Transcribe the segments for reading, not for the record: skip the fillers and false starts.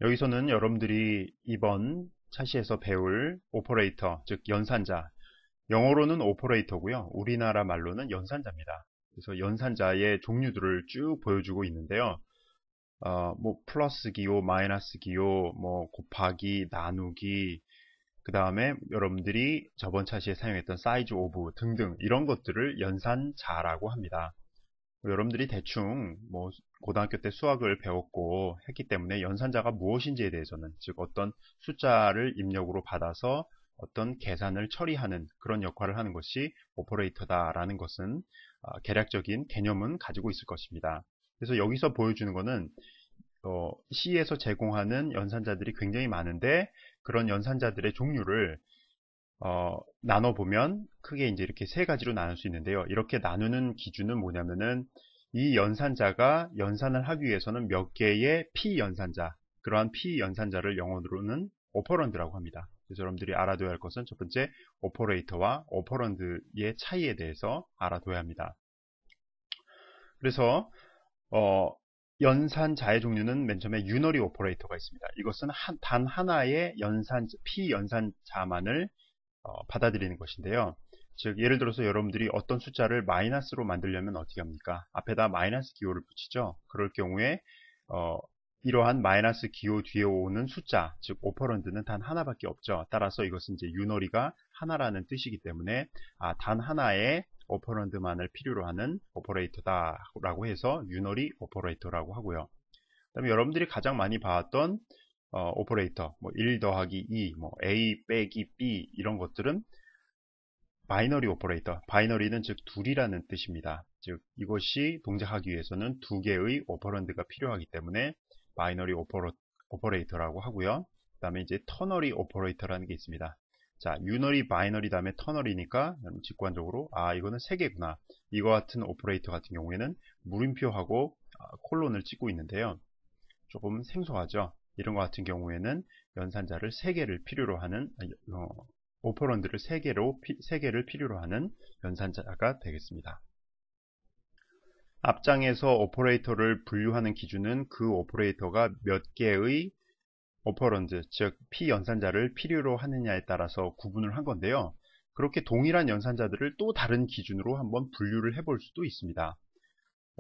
여기서는 여러분들이 이번 차시에서 배울 오퍼레이터, 즉 연산자, 영어로는 오퍼레이터고요. 우리나라 말로는 연산자입니다. 그래서 연산자의 종류들을 쭉 보여주고 있는데요. 뭐 플러스 기호, 마이너스 기호, 뭐 곱하기, 나누기, 그 다음에 여러분들이 저번 차시에 사용했던 사이즈 오브 등등 이런 것들을 연산자라고 합니다. 여러분들이 대충 뭐 고등학교 때 수학을 배웠고 했기 때문에 연산자가 무엇인지에 대해서는, 즉 어떤 숫자를 입력으로 받아서 어떤 계산을 처리하는 그런 역할을 하는 것이 오퍼레이터다라는 것은 개략적인 개념은 가지고 있을 것입니다. 그래서 여기서 보여주는 것은 C에서 제공하는 연산자들이 굉장히 많은데, 그런 연산자들의 종류를 나눠보면 크게 이제 이렇게 세 가지로 나눌 수 있는데요. 이렇게 나누는 기준은 뭐냐면은 이 연산자가 연산을 하기 위해서는 몇 개의 P연산자, 그러한 P연산자를 영어로는 오퍼런드라고 합니다. 그래서 여러분들이 알아둬야 할 것은 첫 번째, 오퍼레이터와 오퍼런드의 차이에 대해서 알아둬야 합니다. 그래서 연산자의 종류는 맨 처음에 유너리 오퍼레이터가 있습니다. 이것은 단 하나의 P연산자만을 받아들이는 것인데요. 즉 예를 들어서 여러분들이 어떤 숫자를 마이너스로 만들려면 어떻게 합니까? 앞에다 마이너스 기호를 붙이죠. 그럴 경우에 이러한 마이너스 기호 뒤에 오는 숫자, 즉 오퍼런드는 단 하나밖에 없죠. 따라서 이것은 이제 유너리가 하나라는 뜻이기 때문에 단 하나의 오퍼런드만을 필요로 하는 오퍼레이터다라고 해서 유너리 오퍼레이터라고 하고요. 그다음에 여러분들이 가장 많이 봐왔던 오퍼레이터, 뭐 1 더하기 2, 뭐 A 빼기 B 이런 것들은 바이너리 오퍼레이터, 바이너리는 즉 둘이라는 뜻입니다. 즉 이것이 동작하기 위해서는 두 개의 오퍼런드가 필요하기 때문에 바이너리 오퍼레이터라고 하고요. 그 다음에 이제 터너리 오퍼레이터라는 게 있습니다. 자, 유너리, 바이너리 다음에 터너리니까 직관적으로 이거는 세 개구나. 이거 같은 오퍼레이터 같은 경우에는 물음표하고 콜론을 찍고 있는데요. 조금 생소하죠. 이런 것 같은 경우에는 연산자를 3개를 필요로 하는 오퍼런드를 3개를 필요로 하는 연산자가 되겠습니다. 앞장에서 오퍼레이터를 분류하는 기준은 그 오퍼레이터가 몇 개의 오퍼런드, 즉 P연산자를 필요로 하느냐에 따라서 구분을 한 건데요. 그렇게 동일한 연산자들을 또 다른 기준으로 한번 분류를 해볼 수도 있습니다.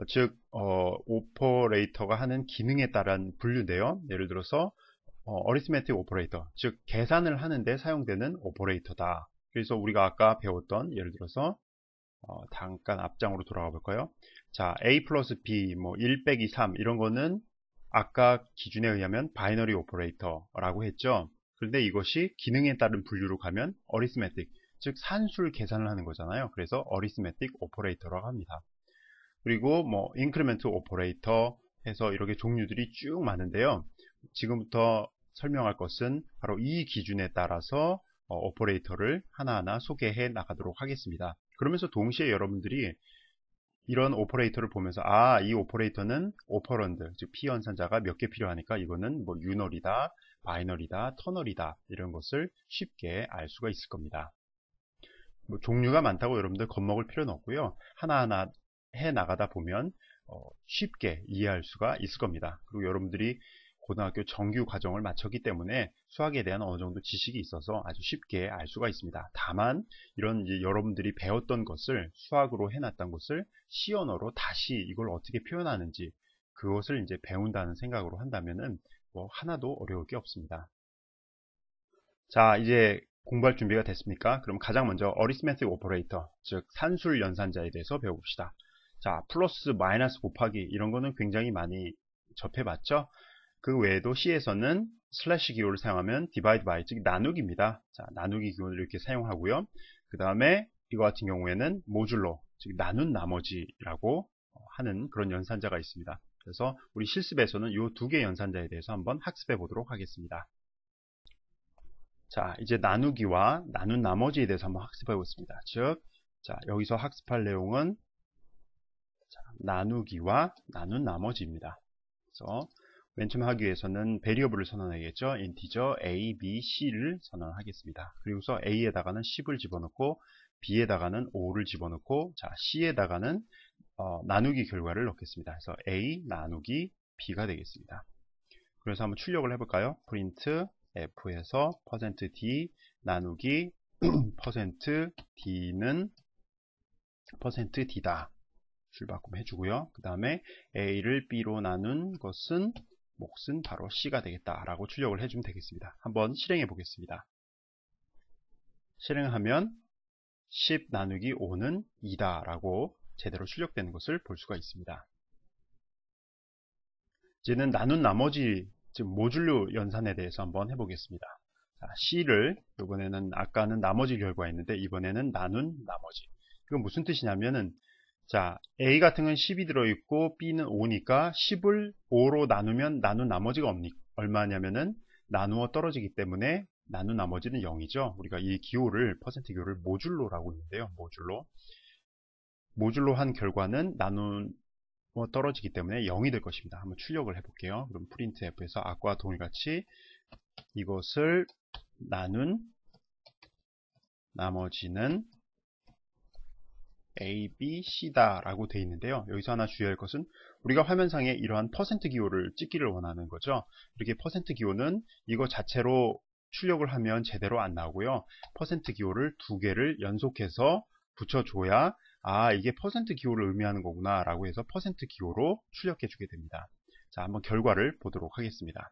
즉 오퍼레이터가 하는 기능에 따른 분류인데요. 예를 들어서 어리스메틱 오퍼레이터, 즉 계산을 하는데 사용되는 오퍼레이터다. 그래서 우리가 아까 배웠던, 예를 들어서 잠깐 앞장으로 돌아가 볼까요? 자, A 플러스 B, 뭐 1 빼기 3 이런 거는 아까 기준에 의하면 바이너리 오퍼레이터라고 했죠. 그런데 이것이 기능에 따른 분류로 가면 어리스메틱, 즉 산술 계산을 하는 거잖아요. 그래서 어리스메틱 오퍼레이터라고 합니다. 그리고 뭐 인크리멘트 오퍼레이터 해서 이렇게 종류들이 쭉 많은데요. 지금부터 설명할 것은 바로 이 기준에 따라서 오퍼레이터를 하나하나 소개해 나가도록 하겠습니다. 그러면서 동시에 여러분들이 이런 오퍼레이터를 보면서 이 오퍼레이터는 오퍼런드, 즉 P연산자가 몇 개 필요하니까 이거는 뭐 유널이다, 바이너리다, 터널이다 이런 것을 쉽게 알 수가 있을 겁니다. 뭐 종류가 많다고 여러분들 겁먹을 필요는 없고요. 하나하나 해 나가다 보면 쉽게 이해할 수가 있을 겁니다. 그리고 여러분들이 고등학교 정규 과정을 마쳤기 때문에 수학에 대한 어느 정도 지식이 있어서 아주 쉽게 알 수가 있습니다. 다만 이런 이제 여러분들이 배웠던 것을 수학으로 해놨던 것을 시언어로 다시 이걸 어떻게 표현하는지 그것을 이제 배운다는 생각으로 한다면은 뭐 하나도 어려울 게 없습니다. 자, 이제 공부할 준비가 됐습니까? 그럼 가장 먼저 어리스메틱 오퍼레이터, 즉 산술 연산자에 대해서 배워봅시다. 자, 플러스, 마이너스, 곱하기 이런 거는 굉장히 많이 접해봤죠? 그 외에도 C에서는 슬래시 기호를 사용하면 divide by, 즉 나누기입니다. 자, 나누기 기호를 이렇게 사용하고요. 그 다음에 이거 같은 경우에는 모듈로, 즉 나눈 나머지라고 하는 그런 연산자가 있습니다. 그래서 우리 실습에서는 이 두 개 연산자에 대해서 한번 학습해 보도록 하겠습니다. 자, 이제 나누기와 나눈 나머지에 대해서 한번 학습해 보겠습니다. 즉, 자, 여기서 학습할 내용은 나누기와 나눈 나머지입니다. 그래서 맨 처음 하기 위해서는 베리어블을 선언해야겠죠. 인티저 a, b, c를 선언하겠습니다. 그리고서 a에다가는 10을 집어넣고 b에다가는 5를 집어넣고 자, c에다가는 나누기 결과를 넣겠습니다. 그래서 a 나누기 b가 되겠습니다. 그래서 한번 출력을 해볼까요? print f에서 %d 나누기 %d는 %d다. 줄바꿈 해주고요. 그 다음에 a를 b로 나눈 것은 몫은 바로 c가 되겠다라고 출력을 해주면 되겠습니다. 한번 실행해 보겠습니다. 실행하면 10 나누기 5는 2다 라고 제대로 출력되는 것을 볼 수가 있습니다. 이제는 나눈 나머지, 즉 모듈로 연산에 대해서 한번 해보겠습니다. 자, C를 이번에는 아까는 나머지 결과였는데 이번에는 나눈 나머지. 이건 무슨 뜻이냐면은 자, A 같은 건 10이 들어있고 B는 5니까 10을 5로 나누면 나눈 나머지가 얼마냐면은 나누어 떨어지기 때문에 나눈 나머지는 0이죠. 우리가 이 기호를 퍼센트 기호를 모듈로라고 있는데요. 모듈로 한 결과는 나누어 떨어지기 때문에 0이 될 것입니다. 한번 출력을 해볼게요. 그럼 printf에서 아까와 동일같이 이것을 나눈 나머지는 A, B, C다 라고 되어 있는데요. 여기서 하나 주의할 것은 우리가 화면상에 이러한 퍼센트 기호를 찍기를 원하는 거죠. 이렇게 퍼센트 기호는 이거 자체로 출력을 하면 제대로 안 나오고요. 퍼센트 기호를 두 개를 연속해서 붙여줘야 아 이게 퍼센트 기호를 의미하는 거구나 라고 해서 퍼센트 기호로 출력해 주게 됩니다. 자, 한번 결과를 보도록 하겠습니다.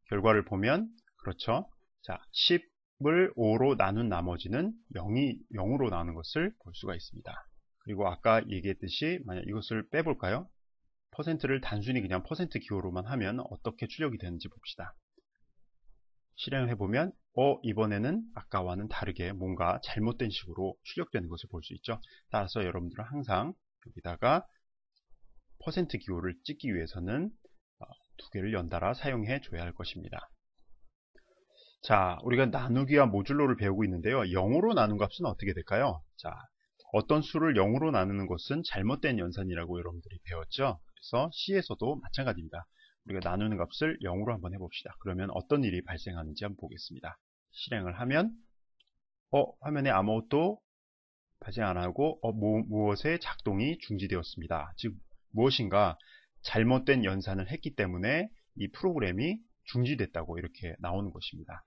결과를 보면 그렇죠. 자, 10을 5로 나눈 나머지는 0으로 나오는 것을 볼 수가 있습니다. 그리고 아까 얘기했듯이 만약 이것을 빼볼까요? 퍼센트를 단순히 그냥 퍼센트 기호로만 하면 어떻게 출력이 되는지 봅시다. 실행을 해보면 이번에는 아까와는 다르게 뭔가 잘못된 식으로 출력되는 것을 볼 수 있죠. 따라서 여러분들은 항상 여기다가 퍼센트 기호를 찍기 위해서는 두 개를 연달아 사용해 줘야 할 것입니다. 자, 우리가 나누기와 모듈로를 배우고 있는데요. 0으로 나눈 값은 어떻게 될까요? 자, 어떤 수를 0으로 나누는 것은 잘못된 연산이라고 여러분들이 배웠죠. 그래서 C에서도 마찬가지입니다. 우리가 나누는 값을 0으로 한번 해봅시다. 그러면 어떤 일이 발생하는지 한번 보겠습니다. 실행을 하면 화면에 아무것도 발생 안하고 무엇의 작동이 중지되었습니다. 즉 무엇인가 잘못된 연산을 했기 때문에 이 프로그램이 중지됐다고 이렇게 나오는 것입니다.